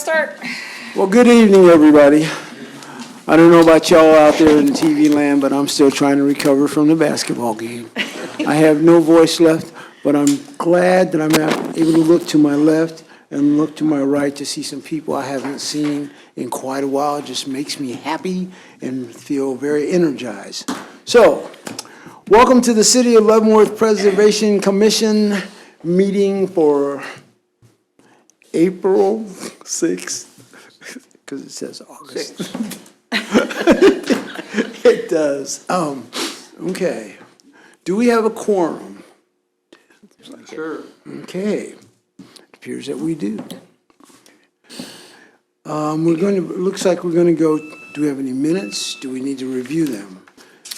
start? Well, good evening, everybody. I don't know about y'all out there in the TV land, but I'm still trying to recover from the basketball game. I have no voice left, but I'm glad that I'm able to look to my left and look to my right to see some people I haven't seen in quite a while. It just makes me happy and feel very energized. So, welcome to the City of Leavenworth Preservation Commission meeting for April 6th, because it says August. It does. Okay. Do we have a quorum? Sure. Okay. It appears that we do. Looks like we're going to go, do we have any minutes? Do we need to review them?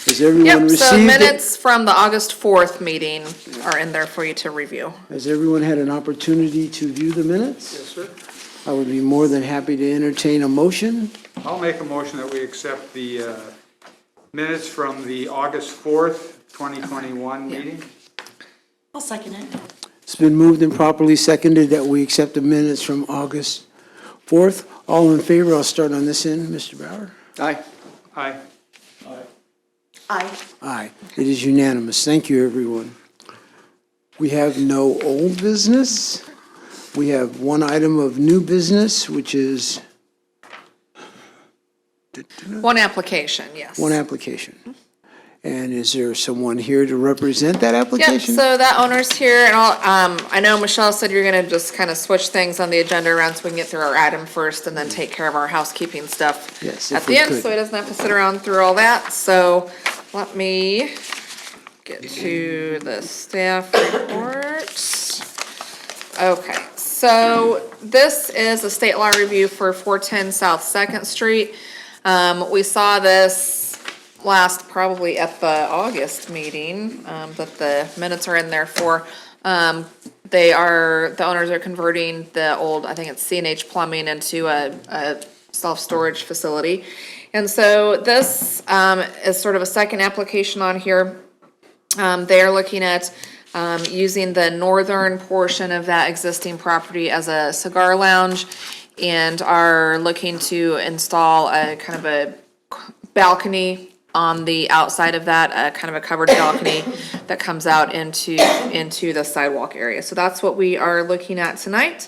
Has everyone Yep, received so it? minutes from the August 4th meeting are in there for you to review. Has everyone had an opportunity to view the minutes? Yes, sir. I would be more than happy to entertain a motion. I'll make a motion that we accept the minutes from the August 4th, 2021 meeting. I'll second it. It's been moved and properly seconded that we accept the minutes from August 4th. All in favor, I'll start on this end. Mr. Bauer? Aye. Aye. Aye. Aye. It is unanimous. Thank you, everyone. We have no old business. We have one item of new business, which is One application, yes. one application. And is there someone here to represent that Yep, application? so that owner's here, and I know Michelle said you're gonna just kind of switch things on the agenda around so we can get through our item first and then take care of our housekeeping stuff Yes, at if the we end, could. so he doesn't have to sit around through all that. So let me get to the staff report. Okay, so this is a state law review for 410 South 2nd Street. We saw this last probably at the August meeting, that the minutes are in there for. The owners are converting the old, I think it's C&H Plumbing into a self-storage facility. And so this, is sort of a second application on here. They are looking at, using the northern portion of that existing property as a cigar lounge and are looking to install a kind of a balcony on the outside of that, kind of a covered balcony that comes out into the sidewalk area. So that's what we are looking at tonight.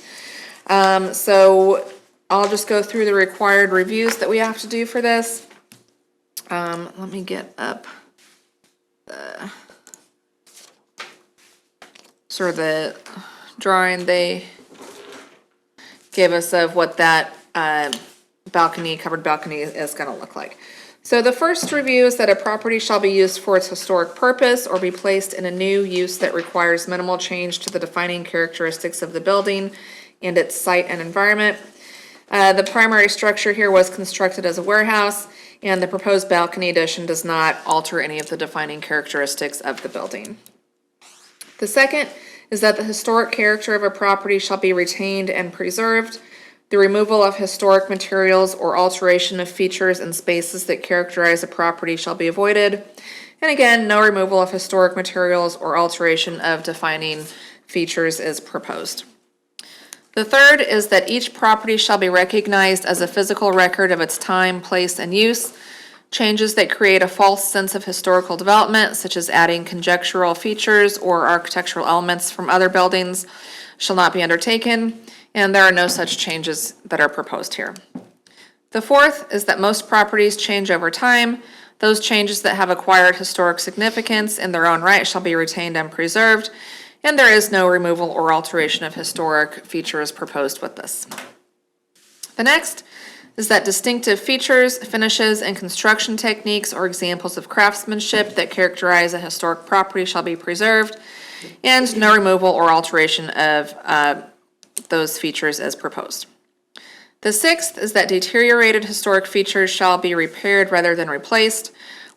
So I'll just go through the required reviews that we have to do for this. Let me get up the sort of the drawing they gave us of what that covered balcony is going to look like. So the first review is that a property shall be used for its historic purpose or be placed in a new use that requires minimal change to the defining characteristics of the building and its site and environment. The primary structure here was constructed as a warehouse, and the proposed balcony addition does not alter any of the defining characteristics of the building. The second is that the historic character of a property shall be retained and preserved. The removal of historic materials or alteration of features and spaces that characterize a property shall be avoided. And again, no removal of historic materials or alteration of defining features is proposed. The third is that each property shall be recognized as a physical record of its time, place, and use. Changes that create a false sense of historical development, such as adding conjectural features or architectural elements from other buildings, shall not be undertaken, and there are no such changes that are proposed here. The fourth is that most properties change over time. Those changes that have acquired historic significance in their own right shall be retained and preserved, and there is no removal or alteration of historic features proposed with this. The next is that distinctive features, finishes, and construction techniques or examples of craftsmanship that characterize a historic property shall be preserved, and no removal or alteration of those features as proposed. The sixth is that deteriorated historic features shall be repaired rather than replaced.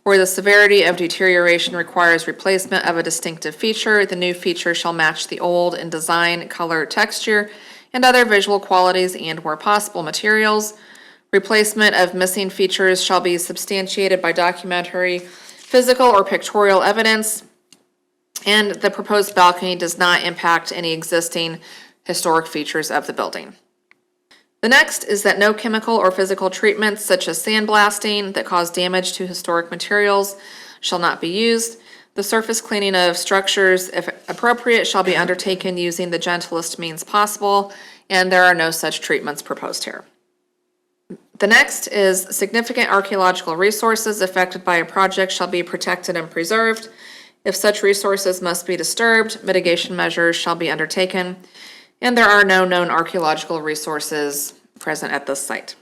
Where the severity of deterioration requires replacement of a distinctive feature, the new feature shall match the old in design, color, texture, and other visual qualities and where possible materials. Replacement of missing features shall be substantiated by documentary, physical, or pictorial evidence. And the proposed balcony does not impact any existing historic features of the building. The next is that no chemical or physical treatments such as sandblasting that cause damage to historic materials shall not be used. The surface cleaning of structures, if appropriate, shall be undertaken using the gentlest means possible, and there are no such treatments proposed here. The next is significant archaeological resources affected by a project shall be protected and preserved. If such resources must be disturbed, mitigation measures shall be undertaken, and there are no known archaeological resources present at this site.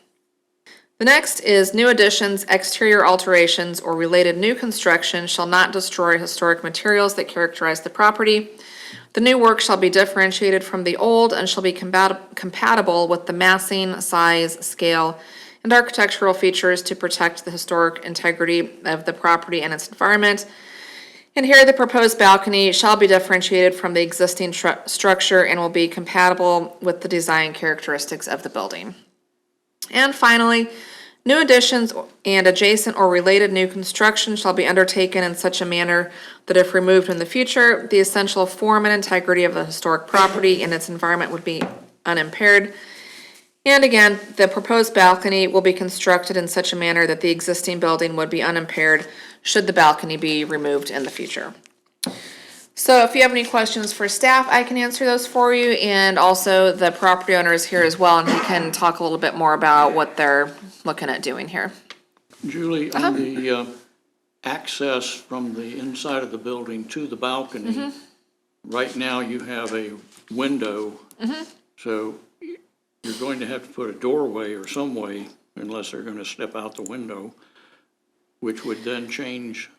The next is new additions, exterior alterations, or related new construction shall not destroy historic materials that characterize the property. The new work shall be differentiated from the old and shall be compatible with the massing, size, scale, and architectural features to protect the historic integrity of the property and its environment. And here, the proposed balcony shall be differentiated from the existing structure and will be compatible with the design characteristics of the building. And finally, new additions and adjacent or related new construction shall be undertaken in such a manner that if removed in the future, the essential form and integrity of the historic property and its environment would be unimpaired. And again, the proposed balcony will be constructed in such a manner that the existing building would be unimpaired should the balcony be removed in the future. So if you have any questions for staff, I can answer those for you, and also the property owner is here as well, and he can talk a little bit more about what they're looking at doing here. Julie, on the access from the inside of the building to the balcony, right now you have a window, so you're going to have to put a doorway or some way, unless they're going to step out the window, which would then change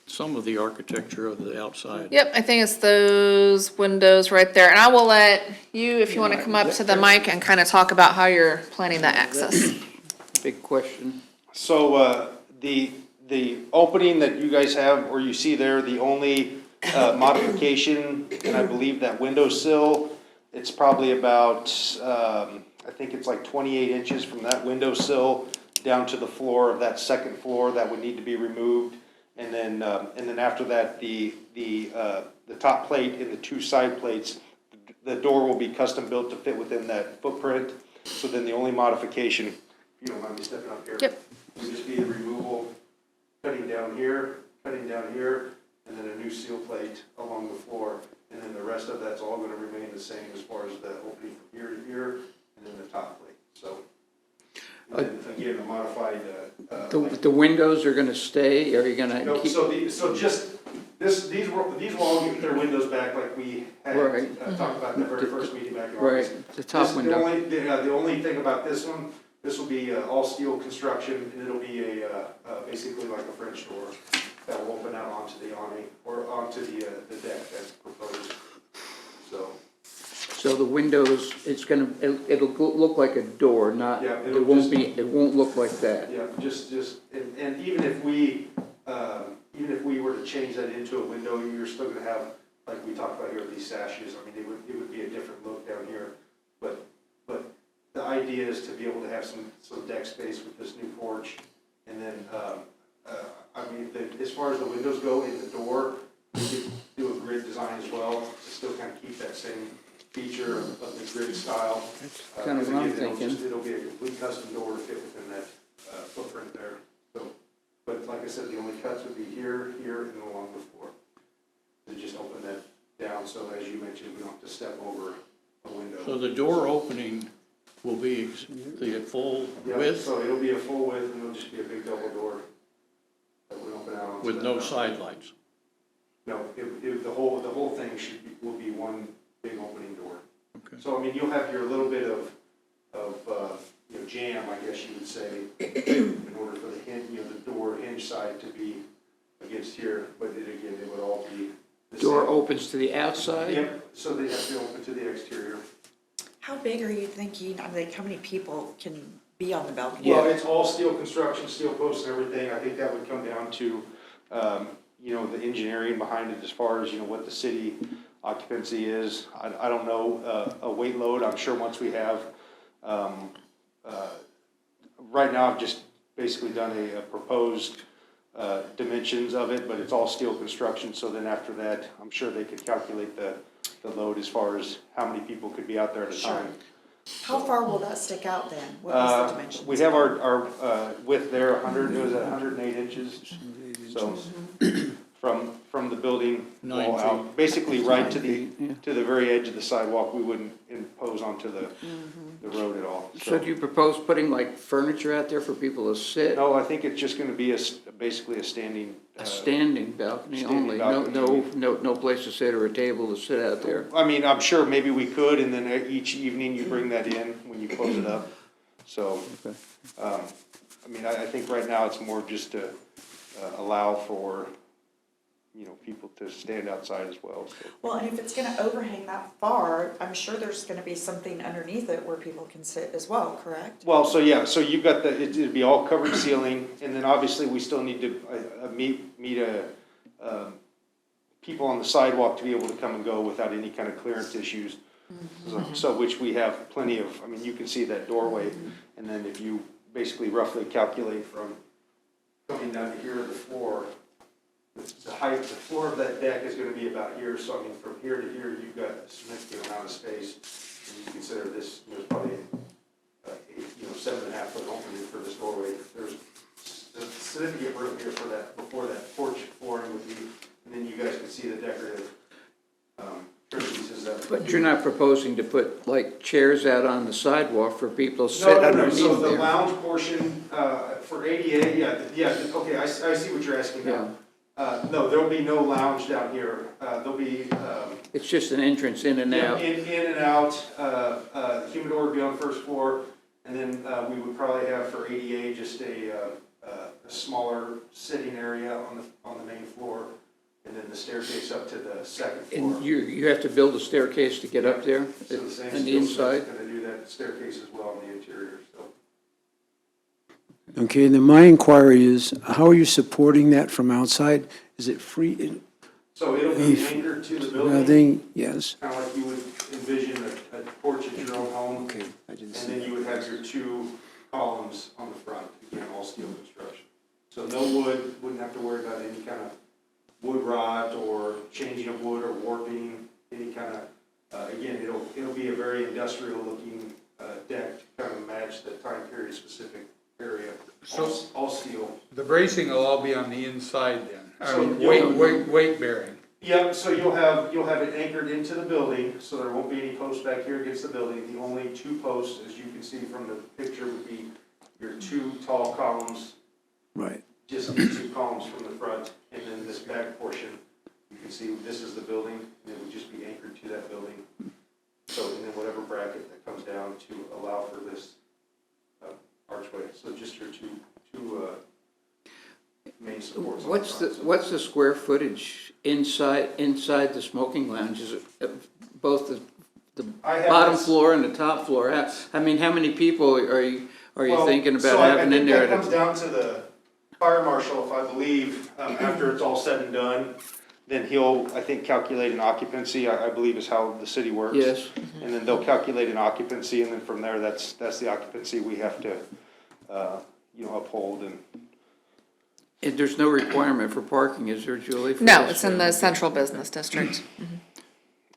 some of the architecture of the outside. Yep, I think it's those windows right there, and I will let you, if you want to come up to the mic and kind of talk about how you're planning that access. Big question. So, the opening that you guys have, or you see there, the only, modification, and I believe that windowsill, it's probably about, I think it's like 28 inches from that windowsill down to the floor of that second floor that would need to be removed. And then after that, the top plate and the two side plates, the door will be custom built to fit within that footprint. So then the only modification, if you don't mind me stepping up here. Yep. Would just be the removal, cutting down here, and then a new seal plate along the floor. And then the rest of that's all gonna remain the same as far as the opening from here to here, and then the top plate, so. And then again, a modified, The windows are gonna stay, or are you gonna no, keep? so just, these will all get their windows back like we had, Right. talked about in the very first meeting back in Right, August. the top window. The only thing about this one, this will be all steel construction, and it'll be basically like a French door that will open out onto the awning, or onto the deck as proposed, so. So the windows, it'll look like a door, not, Yeah, it won't look like that. Yeah, and even if we were to change that into a window, you're still gonna have, like we talked about here, these sashes. I mean, it would be a different look down here. But the idea is to be able to have some deck space with this new porch. And then, I mean, as far as the windows go in the door, we could do a grid design as well to still kind of keep that same feature of the grid style. That's kind of what I'm thinking. It'll be a complete custom door to fit within that footprint there. So, but like I said, the only cuts would be here, and along the floor. To just open that down, so as you mentioned, we don't have to step over a window. So the door opening will be the full Yeah, width so it'll be a full width, and it'll just be a big double door that would open out onto with that no balcony. side lights? No, the whole thing will be one big opening door. Okay. So, I mean, you'll have your little bit of jam, I guess you would say, in order for the door hinge side to be against here, but it would all be the Door same. opens to the outside? Yep, so they have to open to the exterior. How big are you thinking, like, how many people can be on the balcony? Well, it's all steel construction, steel posts and everything. I think that would come down to, the engineering behind it as far as, what the city occupancy is. I don't know, a weight load. I'm sure once we have, right now I've just basically done a proposed dimensions of it, but it's all steel construction. So then after that, I'm sure they could calculate the load as far as how many people could be out there at a time. How far will that stick out then? What was the dimensions? We have our width there, 100, it was 108 inches. So from the building 9 wall out, basically right to the very edge of the sidewalk, we wouldn't impose onto the road at all. So do you propose putting like furniture out there for people to sit? No, I think it's just gonna be basically a standing. A standing balcony standing only, balcony. no place to sit or a table to sit out there? I mean, I'm sure maybe we could, and then each evening you bring that in when you close it up. So, I mean, I think right now it's more just to allow for, people to stand outside as well, so. Well, and if it's gonna overhang that far, I'm sure there's gonna be something underneath it where people can sit as well, correct? Well, so yeah, so you've got it'd be all covered ceiling, and then obviously we still need to meet people on the sidewalk to be able to come and go without any kind of clearance issues. So which we have plenty of, I mean, you can see that doorway, and then if you basically roughly calculate from coming down to here to the floor, the height, the floor of that deck is gonna be about here, so I mean, from here to here, you've got a significant amount of space. And you consider this, probably, 7.5 foot opening for this doorway. There's significant room here for that, before that porch flooring would be, and then you guys can see the decorative, trim pieces that. But you're not proposing to put like chairs out on the sidewalk for people to sit No, underneath so the there? lounge portion, for ADA, okay, I see what you're asking now. No, there'll be no lounge down here. There'll be, It's just an entrance in and out? in and out, humidor would be on the first floor, and then, we would probably have for ADA just a smaller sitting area on the main floor, and then the staircase up to the second floor. And you have to build a staircase to get up there So the same on the skill set's inside? gonna do that staircase as well on the interior, so. Okay, then my inquiry is, how are you supporting that from outside? Is it free, So it'll be anchored to the building, nothing, yes? kind of like you would envision a porch at your own home. Okay, I didn't And see then you would have your two columns on the front, again, all steel construction. So no wood, wouldn't have to worry about any kind of wood rot or changing of wood or warping, any kind of, again, it'll be a very industrial looking deck to kind of match the time period specific area. All steel. The bracing will all be on the inside then, I So mean, you'll- weight bearing. Yep, so you'll have it anchored into the building, so there won't be any posts back here against the building. The only two posts, as you can see from the picture, would be your two tall columns, Right. just these two columns from the front, and then this back portion, you can see this is the building, and it would just be anchored to that building. So, and then whatever bracket that comes down to allow for this archway, so just your two main supports. on front. What's the square footage inside the smoking lounge? Is it both the I have bottom this- floor and the top floor? I mean, how many people are you Well, thinking so about having in there? I think that comes down to the fire marshal, if I believe, after it's all said and done, then he'll, I think, calculate an occupancy, I believe is how the city works. Yes. And then they'll calculate an occupancy, and then from there, that's the occupancy we have to, uphold and. And there's no requirement for parking, is there, Julie? for No, this? it's in the central business district.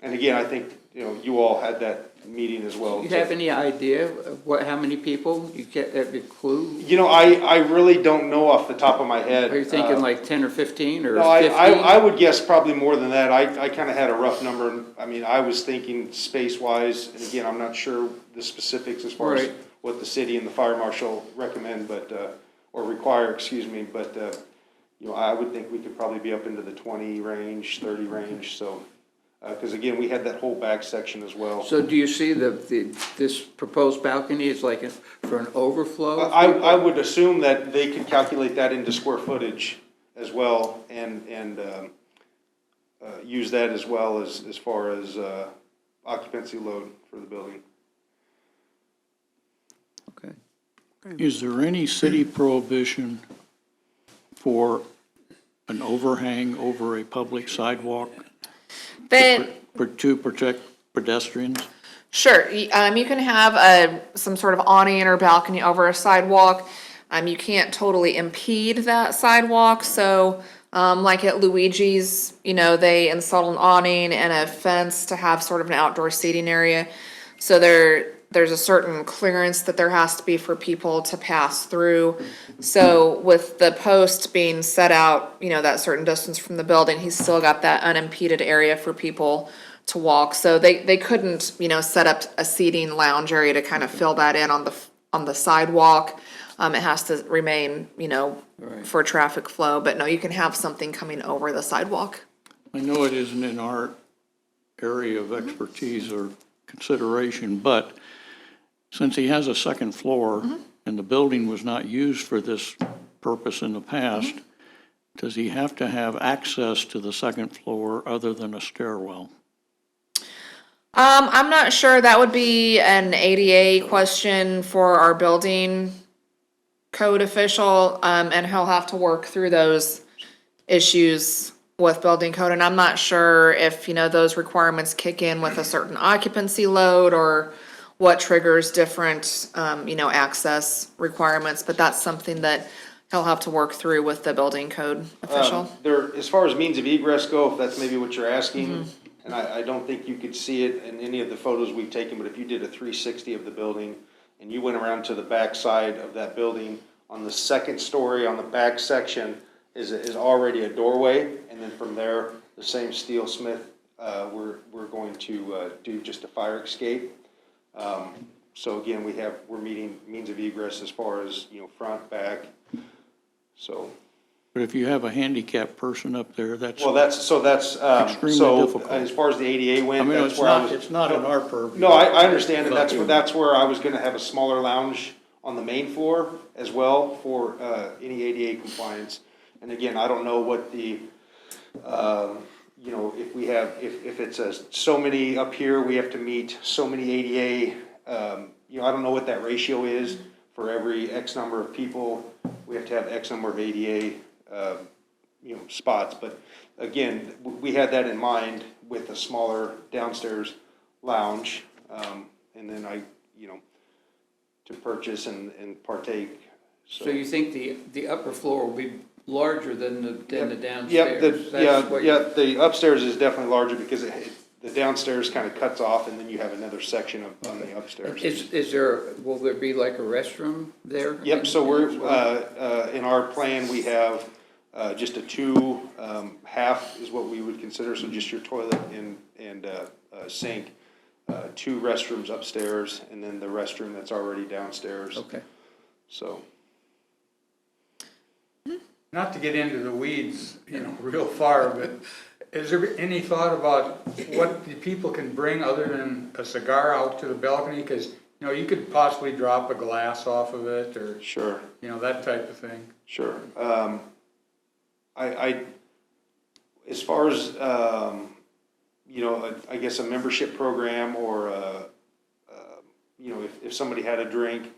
And again, I think, you all had that meeting as well. Do you have any idea of how many people? You get a clue? I really don't know off the top of my head. Are you thinking like 10 or 15 or No, 50? I would guess probably more than that. I kind of had a rough number. I mean, I was thinking space-wise, and again, I'm not sure the specifics as far as Right. what the city and the fire marshal recommend, or require, excuse me, but, I would think we could probably be up into the 20 range, 30 range, so. Because again, we had that whole back section as well. So do you see this proposed balcony is like for an overflow? I would assume that they could calculate that into square footage as well, and use that as well as far as occupancy load for the building. Okay. Is there any city prohibition for an overhang over a public sidewalk to protect pedestrians? Sure, you can have some sort of awning or balcony over a sidewalk. You can't totally impede that sidewalk, so, like at Luigi's, they installed an awning and a fence to have sort of an outdoor seating area. So there's a certain clearance that there has to be for people to pass through. So with the post being set out, that certain distance from the building, he's still got that unimpeded area for people to walk. So they couldn't, set up a seating lounge area to kind of fill that in on the sidewalk. It has to remain, for traffic flow, but no, you can have something coming over the sidewalk. I know it isn't in our area of expertise or consideration, but since he has a second floor and the building was not used for this purpose in the past, does he have to have access to the second floor other than a stairwell? I'm not sure. That would be an ADA question for our building code official, and he'll have to work through those issues with building code. And I'm not sure if, those requirements kick in with a certain occupancy load or what triggers different, access requirements, but that's something that he'll have to work through with the building code official. As far as means of egress go, if that's maybe what you're asking, and I don't think you could see it in any of the photos we've taken, but if you did a 360 of the building and you went around to the back side of that building, on the second story, on the back section, is already a doorway, and then from there, the same steel smith, we're going to do just a fire escape. So again, we're meeting means of egress as far as, front, back, so. But if you have a handicapped person up there, that's, Well, that's Extremely so difficult. as far as the ADA I went, mean, that's it's where I not, was. it's not in our purview. No, I understand, and that's where I was gonna have a smaller lounge on the main floor as well for, any ADA compliance. And again, I don't know what the, if we have, if it's so many up here, we have to meet so many ADA, I don't know what that ratio is for every X number of people. We have to have X number of ADA, spots, but again, we had that in mind with a smaller downstairs lounge, and then to purchase and partake, so. So you think the upper floor will be larger than the downstairs? Yep, That's what you- the upstairs is definitely larger because the downstairs kind of cuts off and then you have another section on the upstairs. Will there be like a restroom there? Yep, so we're, in our plan, we have, just a two, half is what we would consider, so just your toilet and sink, two restrooms upstairs, and then the restroom that's already downstairs. Okay. So, Not to get into the weeds, real far, but is there any thought about what the people can bring other than a cigar out to the balcony? Because, you could possibly drop a glass off of it or, sure. that type of thing. Sure. As far as, I guess a membership program or, if somebody had a drink,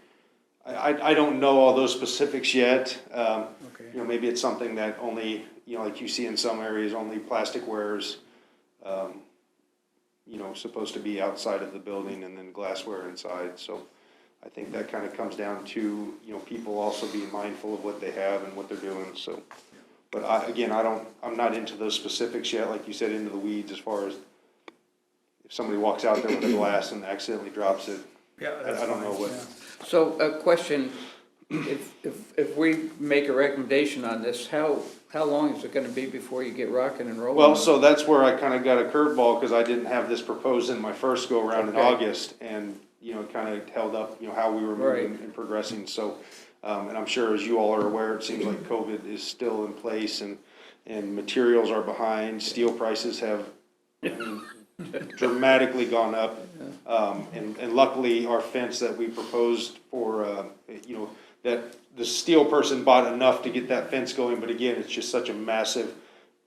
I don't know all those specifics yet. Okay. Maybe it's something that only, like you see in some areas, only plasticware's, supposed to be outside of the building and then glassware inside. So I think that kind of comes down to, people also being mindful of what they have and what they're doing, so. But I'm not into those specifics yet, like you said, into the weeds as far as if somebody walks out there with a glass and accidentally drops it. Yeah, that's I don't know fine, what. yeah. So a question, if we make a recommendation on this, how long is it gonna be before you get rocking and rolling? Well, so that's where I kind of got a curveball, because I didn't have this proposed in my first go-around in Okay. August, and, it kind of held up, how we were moving Right. and progressing, so, and I'm sure as you all are aware, it seems like COVID is still in place, and materials are behind, steel prices have dramatically gone up, and luckily, our fence that we proposed for, that the steel person bought enough to get that fence going, but again, it's just such a massive,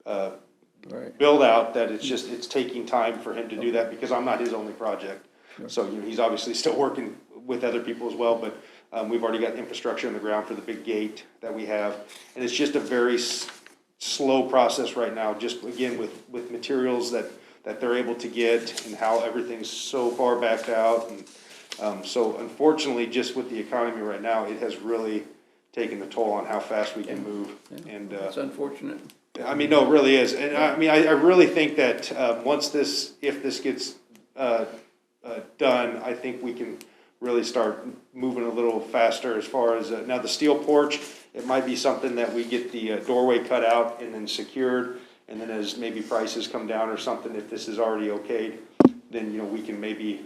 Right. build out that it's taking time for him to do that, because I'm not his only project. So, he's obviously still working with other people as well, but, we've already got infrastructure on the ground for the big gate that we have. And it's just a very slow process right now, just again, with materials that they're able to get and how everything's so far backed out. And, so unfortunately, just with the economy right now, it has really taken the toll on how fast we can move. And, It's unfortunate. I mean, no, it really is. And I really think that, if this gets, done, I think we can really start moving a little faster as far as, now the steel porch, it might be something that we get the doorway cut out and then secured, and then as maybe prices come down or something, if this is already okayed, then, we can maybe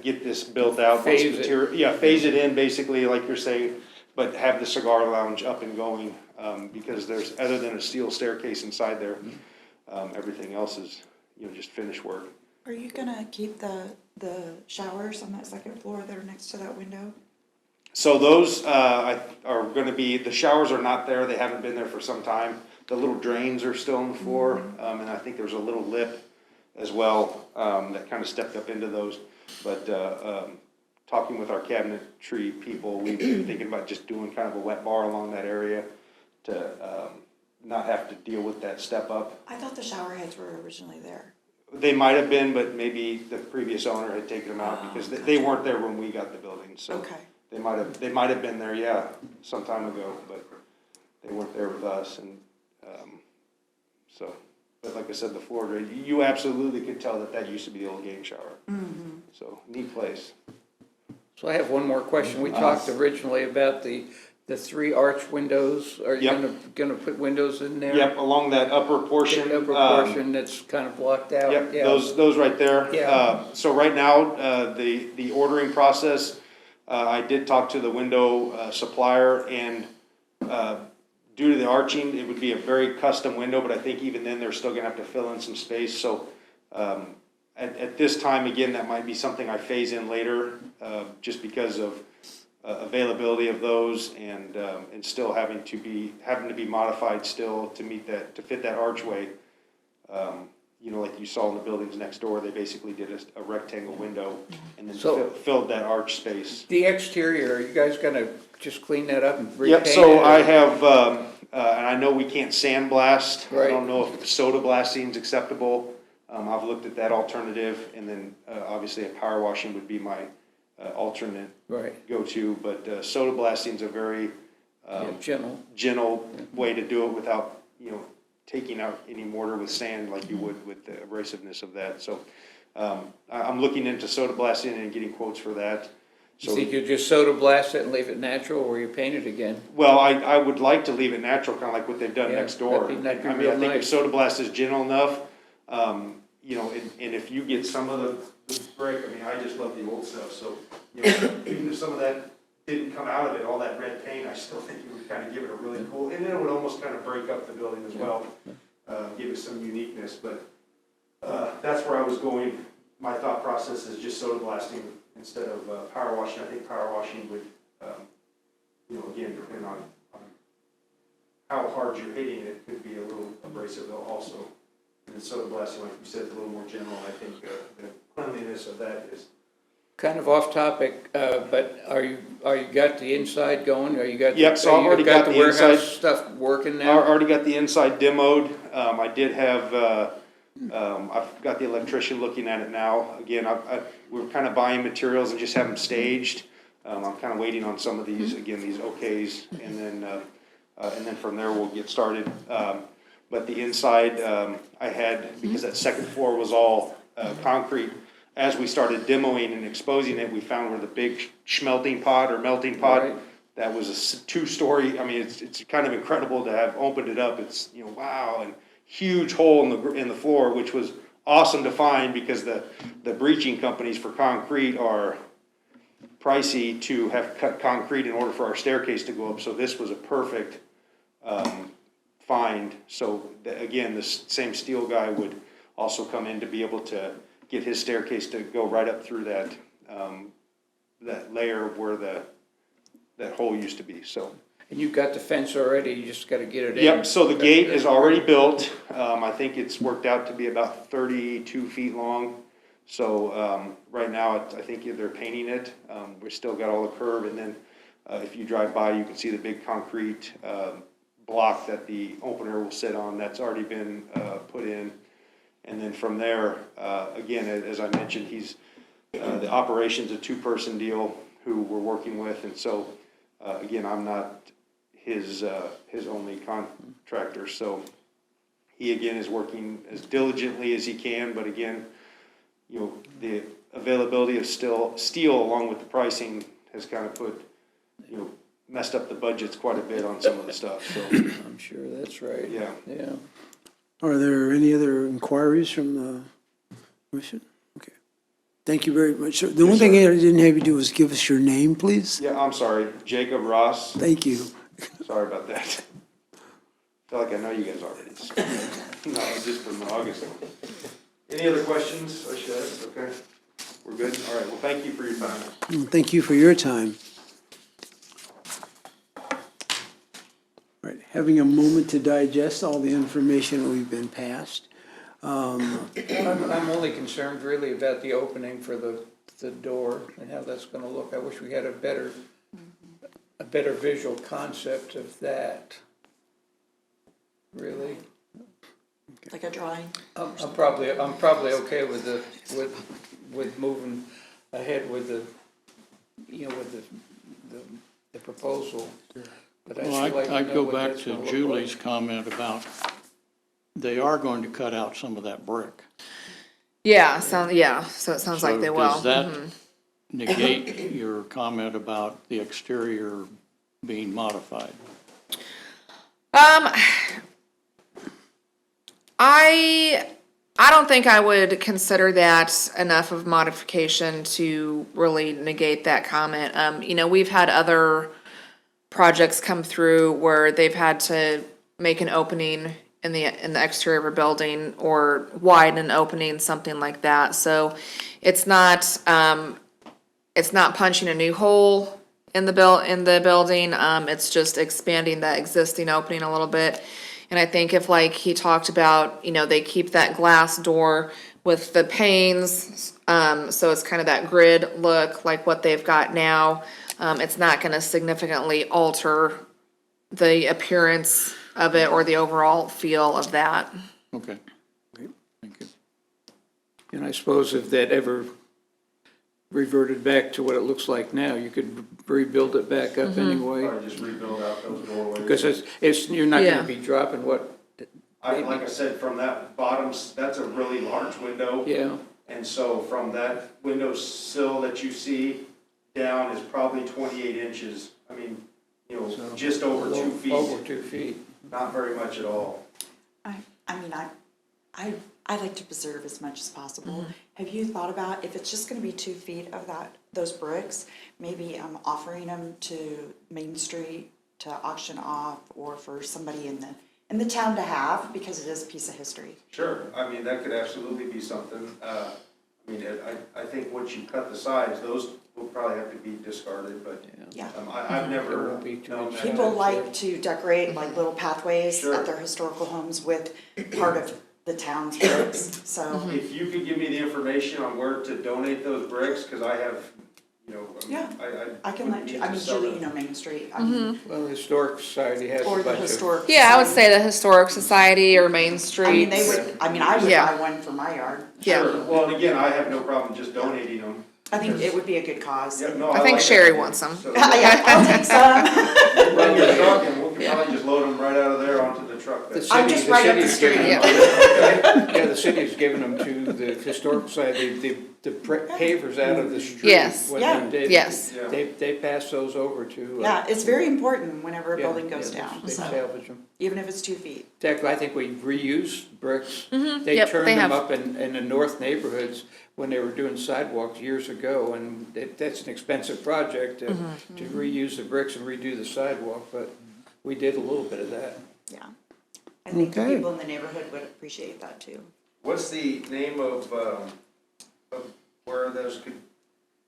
get this built out. once Phase it. material- Yeah, phase it in, basically, like you're saying, but have the cigar lounge up and going, because there's, other than a steel staircase inside there, everything else is, just finished work. Are you gonna keep the showers on that second floor that are next to that window? So those are gonna be, the showers are not there, they haven't been there for some time. The little drains are still on the floor, and I think there's a little lip as well, that kind of stepped up into those. But talking with our cabinetry people, we've been thinking about just doing kind of a wet bar along that area to not have to deal with that step up. I thought the shower heads were originally there. They might have been, but maybe the previous owner had taken them out because they weren't there when we got the building, so. Okay. They might have been there, yeah, some time ago, but they weren't there with us, and, so. But like I said, the floor drain, you absolutely could tell that used to be the old game shower. So, neat place. So I have one more question. We talked originally about the 3 arch windows. Are you Yep. gonna put windows in there? Yep, along that upper portion. The upper portion that's kind of blocked out? Yep, Yeah. those right there. Yeah. So right now, the ordering process, I did talk to the window supplier, and due to the arching, it would be a very custom window, but I think even then, they're still gonna have to fill in some space, so at this time, again, that might be something I phase in later, just because of availability of those, and still having to be modified still to meet that, to fit that archway. Like you saw in the buildings next door, they basically did a rectangle window and then So- filled that arch space. The exterior, are you guys gonna just clean that up and repaint Yep, it? so or- I have, and I know we can't sandblast. I Right. don't know if soda blasting is acceptable. I've looked at that alternative, and then, obviously a power washing would be my, alternate Right, go-to, but, soda blasting's a very, yeah, gentle. gentle way to do it without, taking out any mortar with sand like you would with the abrasiveness of that, so, I'm looking into soda blasting and getting quotes for that. You So, think you'll just soda blast it and leave it natural, or you paint it again? well, I would like to leave it natural, kinda like what they've done Yeah, next door. that'd be I mean, I real think if nice. soda blast is gentle enough, and if you get some of the brick, I mean, I just love the old stuff, so, even if some of that didn't come out of it, all that red paint, I still think it would kinda give it a really cool, and then it would almost kinda break up the building as well, give it some uniqueness, but, that's where I was going. My thought process is just soda blasting instead of, power washing. I think power washing would, again, depend on how hard you're hitting it, could be a little abrasive also. And then soda blasting, like you said, is a little more general. I think, the cleanliness of that is. Kind of off topic, but are you got the inside going? Are you got? Yep, so I've already got the warehouse inside- stuff working I now? already got the inside demoed. I did have, I've got the electrician looking at it now. Again, we're kind of buying materials and just have them staged. I'm kind of waiting on some of these, again, these okays, and then from there we'll get started. But the inside, I had, because that second floor was all concrete, as we started demoing and exposing it, we found where the big melting pot, Right. that was a 2-story, I mean, it's kind of incredible to have opened it up, it's, wow, and huge hole in the floor, which was awesome to find, because the breaching companies for concrete are pricey to have cut concrete in order for our staircase to go up, so this was a perfect, find. So, again, this same steel guy would also come in to be able to get his staircase to go right up through that, that layer where that hole used to be, so. And you've got the fence already, you just gotta get it in. Yep, so the gate is already built. I think it's worked out to be about 32 feet long. So, right now, I think they're painting it. We've still got all the curb, and then, if you drive by, you can see the big concrete, block that the opener will sit on. That's already been, put in. And then from there, again, as I mentioned, the operation's a 2-person deal who we're working with, and so, again, I'm not his only contractor, so he again is working as diligently as he can, but again, the availability of steel along with the pricing has kind of messed up the budgets quite a bit on some of the stuff, so, I'm sure that's right. yeah. Yeah. Are there any other inquiries from the commission? Okay. Thank you very much. So the one thing I didn't have you do was give us your name, please. Yeah, I'm sorry, Jacob Ross, Thank you. sorry about that. Feel like I know you guys already. No, just from August. Any other questions I should ask? Okay, we're good? All right, well, thank you for your time. Thank you for your time. All right, having a moment to digest all the information we've been passed. I'm only concerned really about the opening for the door and how that's gonna look. I wish we had a better visual concept of that. Really. Like a drawing? I'm probably okay with with moving ahead with the proposal. But Well, I'd like to I'd know go what back that's to gonna look Julie's like. comment about they are going to cut out some of that brick. Yeah, so it sounds like they will. So does that negate your comment about the exterior being modified? I don't think I would consider that enough of modification to really negate that comment. We've had other projects come through where they've had to make an opening in the exterior of a building or widen an opening, something like that. So it's not punching a new hole in the building. It's just expanding that existing opening a little bit. And I think if, like he talked about, they keep that glass door with the panes, so it's kind of that grid look like what they've got now. It's not gonna significantly alter the appearance of it or the overall feel of that. Okay. Thank you. And I suppose if that ever reverted back to what it looks like now, you could rebuild it back up anyway. Probably just rebuild out those doorways. Because you're not Yeah. gonna be dropping what, Like I said, from that bottom, that's a really large window. yeah, And so from that window sill that you see down is probably 28 inches. I mean, just over 2 feet, over 2 feet. not very much at all. I like to preserve as much as possible. Have you thought about if it's just gonna be 2 feet of those bricks, maybe offering them to Main Street to auction off or for somebody in the town to have, because it is a piece of history? Sure, I mean, that could absolutely be something. I think once you cut the sides, those will probably have to be discarded, but Yeah. I've never won't be too known much. that. People like to decorate like little pathways Sure. at their historical homes with part of the town's bricks, so. If you could give me the information on where to donate those bricks, because I have, Yeah, I can let you, wouldn't Julie, need to sell Main Street, I mean, Well, the Historic Society has a or the bunch of, historic. Yeah, I would society. say the Historic Society or Main Street. I mean, I would Yeah. buy one for my yard. Yeah. Sure, well, and again, I have no problem just donating them. I think it would be a good cause. Yeah, no, I think like Sherry that. wants them. So- Yeah, I'll take some. Bring your truck and we can probably just load them right out of there onto the truck. the That's- I'm just city, right up the city's giving street. them, yeah, the city's giving them to the Historic Society, the pavers out of the street. Yes. when Yeah. they did- Yes. Yeah. They pass those over to. Yeah, it's very important whenever a yeah, building goes yeah, down, They so, salvage them. even if it's 2 feet. In fact, I think we reuse bricks. They Yep, turned they them have. up in the north neighborhoods when they were doing sidewalks years ago, and that's an expensive project to reuse the bricks and redo the sidewalk, but we did a little bit of that. Yeah. I think the Okay. people in the neighborhood would appreciate that too. What's the name of where those could,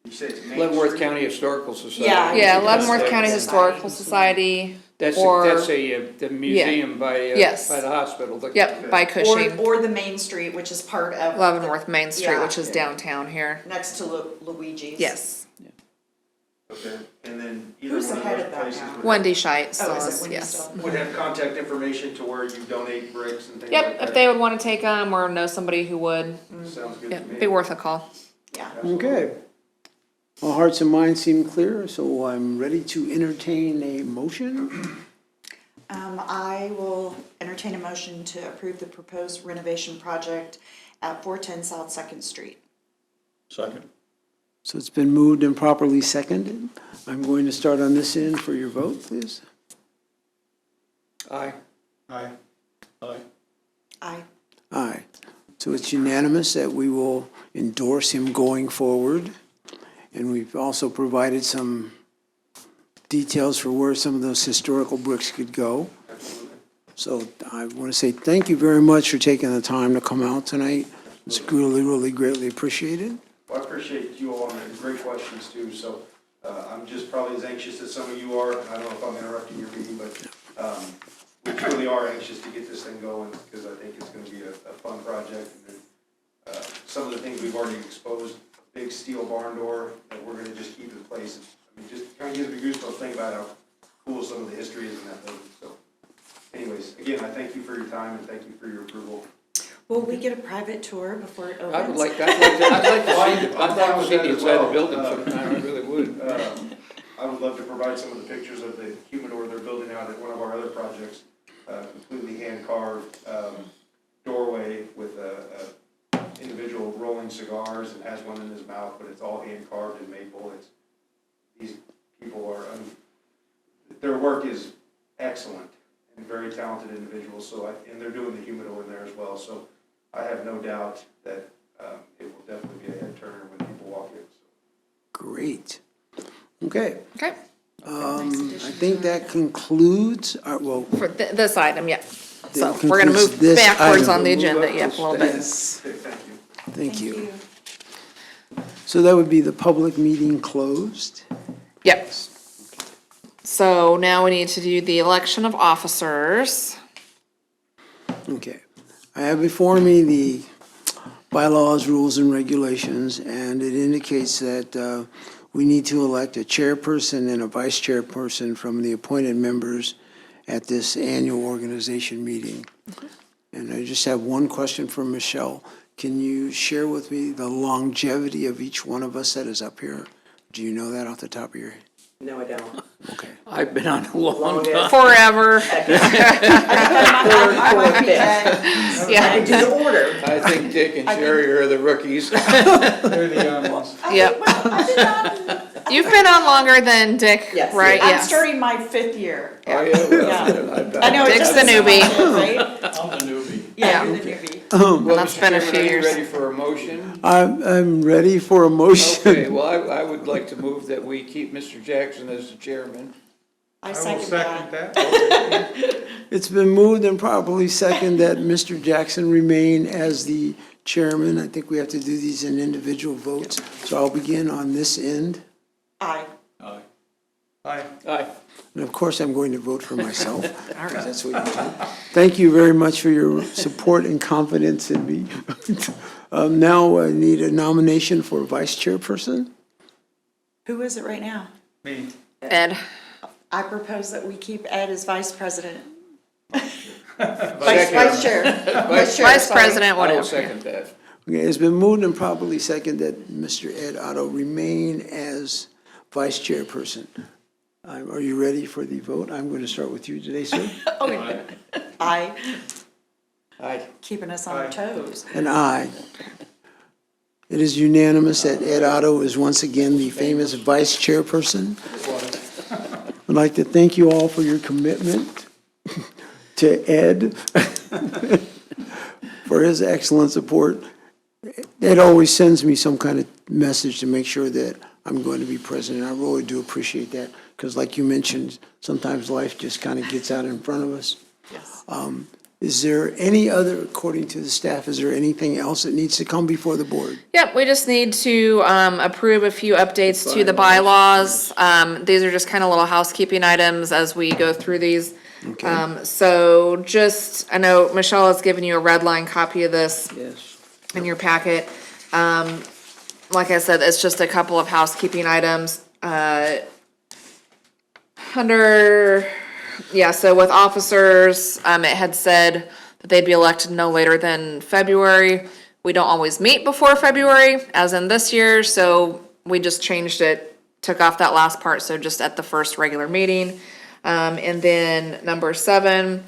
you say it's Main Leavenworth Street? County Historical Society. Yeah. Yeah, Because Leavenworth they're- County Historical Society. That's or- the museum by Yes. the hospital. Yep, by Cushing. Or the Main Street, which is part of. Leavenworth Main Street, Yeah. which is downtown here. Next to Luigi's. Yes. Okay, and then either Who's one of the head those of that places now? would Wendy Scheit still Oh, is it is, Wendy yes. still? would have contact information to where you donate bricks and things like that? Yep, if they would want to take them or know somebody who would, Sounds good yeah, to me. be worth a call. Yeah. Okay. All hearts and minds seem clear, so I'm ready to entertain a motion. I will entertain a motion to approve the proposed renovation project at 410 South Second Street. Second. So it's been moved and properly seconded. I'm going to start on this end for your vote, please. Aye. Aye. Aye. Aye. So it's unanimous that we will endorse him going forward. And we've also provided some details for where some of those historical bricks could go. So I want to say thank you very much for taking the time to come out tonight. It's really, really greatly appreciated. Well, I appreciate you all and great questions too, so I'm just probably as anxious as some of you are. I don't know if I'm interrupting your meeting, but we truly are anxious to get this thing going because I think it's gonna be a fun project. And then some of the things we've already exposed, big steel barn door that we're gonna just keep in place. I mean, just kind of gives me goosebumps thinking about how cool some of the history is in that building, so. Anyways, again, I thank you for your time and thank you for your approval. Will we get a private tour before it opens? I'd like to see the inside of the building sometime, I really would. I would love to provide some of the pictures of the humidor they're building out at one of our other projects. Completely hand-carved doorway with a individual rolling cigars and has one in his mouth, but it's all hand-carved in maple. These people are, their work is excellent and very talented individuals, so and they're doing the humidor in there as well, so I have no doubt that it will definitely be a head turner when people walk in. So. Great. Okay. Okay, I think that concludes our, for this item, yeah. So That we're gonna concludes move this backwards item. on the agenda, yep, a little bit. yes, Okay, thank you. thank you. So that would be the public meeting closed. Yep. So now we need to do the election of officers. Okay. I have before me the bylaws, rules, and regulations, and it indicates that we need to elect a chairperson and a vice chairperson from the appointed members at this annual organization meeting. And I just have one question for Michelle. Can you share with me the longevity of each one of us that is up here? Do you know that off the top of your head? No, I don't. Okay. I've been on a long Longest. time. Forever, I might be fifth. I yeah, can do the order. I think Dick and Sherry are the rookies. They're the young ones. yep. You've been on longer than Dick, Yes. right? I'm Yes. starting my 5th year. Oh, yeah, well, I know it Dick's the doesn't sound newbie. like it, right? I'm the newbie. Yeah, you're the newbie. Well, That's Mr. been a Chairman, few are you years. ready for a motion? I'm ready for a motion. Okay, well, I would like to move that we keep Mr. Jackson as the chairman. I I will second second that. that. It's been moved and properly second that Mr. Jackson remain as the chairman. I think we have to do these in individual votes. So I'll begin on this end. Aye. Aye. Aye. Aye. And of course, I'm going to vote for myself, because that's what you do. Thank you very much for your support and confidence in me. Now I need a nomination for vice chairperson. Who is it right now? Me. Ed, I propose that we keep Ed as vice president. Second. Vice chair. Vice chair, Vice sorry. President, I will whatever. second that. Okay, it's been moved and properly second that Mr. Ed Otto remain as vice chairperson. Are you ready for the vote? I'm going to start with you today, sir. Aye, Aye. keeping us on our Aye. toes. And aye. It is unanimous that Ed Otto is once again the famous vice chairperson. I'd like to thank you all for your commitment to Ed, for his excellent support. Ed always sends me some kind of message to make sure that I'm going to be president. I really do appreciate that, because like you mentioned, sometimes life just kind of gets out in front of us. Yes. Is there any other, according to the staff, is there anything else that needs to come before the board? Yep, we just need to approve a few updates to the bylaws. These are just kind of little housekeeping items as we go through these. So just, I know Michelle has given you a red line copy of this Yes. in your packet. Like I said, it's just a couple of housekeeping items. So with officers, it had said that they'd be elected no later than February. We don't always meet before February, as in this year, so we just changed it, took off that last part, so just at the first regular meeting. And then number 7,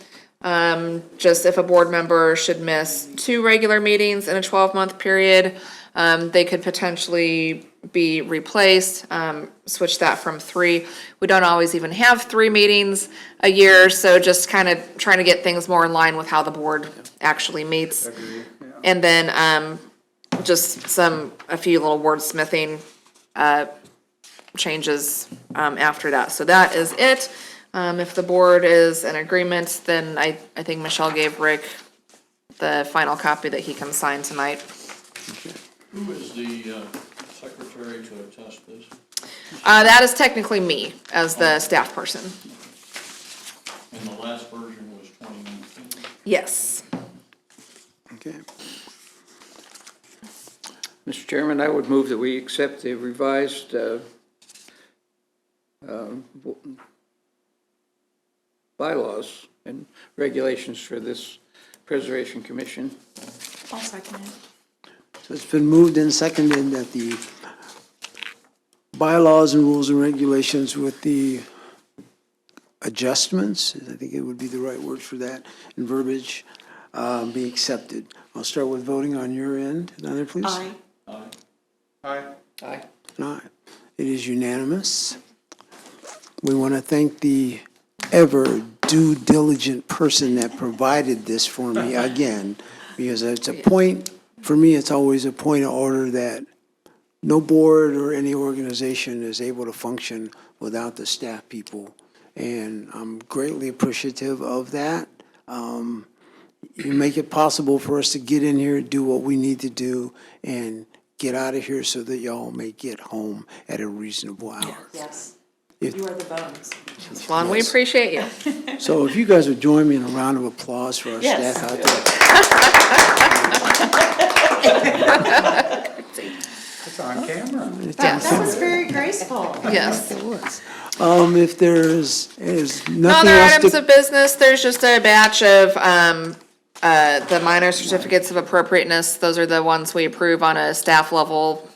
just if a board member should miss 2 regular meetings in a 12-month period, They could potentially be replaced, switch that from 3. We don't always even have 3 meetings a year, so just kind of trying to get things more in line with how the board actually meets. And then, just a few little wordsmithing, changes, after that. So that is it. If the board is in agreement, then I think Michelle gave Rick the final copy that he can sign tonight. Who is the secretary to attest this? That is technically me as the staff person. And the last version was 2019. Yes. Okay. Mr. Chairman, I would move that we accept the revised bylaws and regulations for this Preservation Commission. I'll second it. So it's been moved and seconded that the bylaws and rules and regulations with the adjustments, I think it would be the right word for that, and verbiage, be accepted. I'll start with voting on your end. Another, please? Aye. Aye. Aye. Aye. It is unanimous. We want to thank the ever due diligent person that provided this for me again, because it's a point, for me, it's always a point of order that no board or any organization is able to function without the staff people. And I'm greatly appreciative of that. You make it possible for us to get in here, do what we need to do, and get out of here so that y'all may get home at a reasonable hour. Yes. If- You are the bones. Well, and we appreciate you. So if you guys would join me in a round of applause for our Yes. staff out there. It's on camera. That was very graceful. Yes. If there's No nothing other else items to, of business, there's just a batch of, the minor certificates of appropriateness. Those are the ones we approve on a staff level,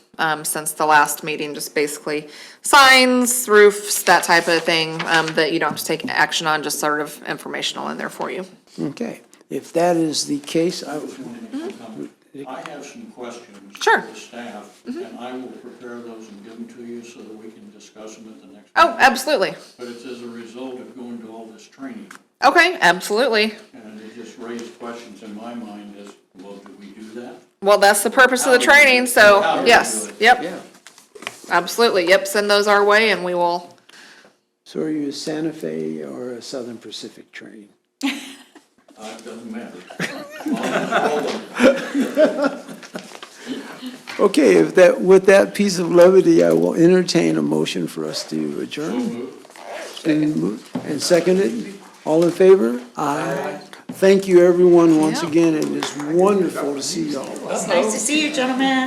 since the last meeting, just basically signs, roofs, that type of thing, that you don't have to take action on, just sort of informational in there for you. okay, if that is the case, I would, I have some questions Sure. for the staff, and I will prepare those and give them to you so that we can discuss them at the next Oh, meeting. absolutely. But it's as a result of going to all this training, Okay, absolutely. and it just raised questions in my mind as, well, do we do that? Well, that's the purpose of the How do we do training, it? so, How do we yes, do it? yep, Yeah. absolutely, yep, send those our way and we will. so are you a Santa Fe or a Southern Pacific train? It doesn't matter. As long as it's rolling. Okay, if that, with that piece of levity, I will entertain a motion for us to adjourn. And seconded, all in favor? Aye. Thank you, everyone, once Yeah. again, it is wonderful to see y'all. It's nice to see you, gentlemen.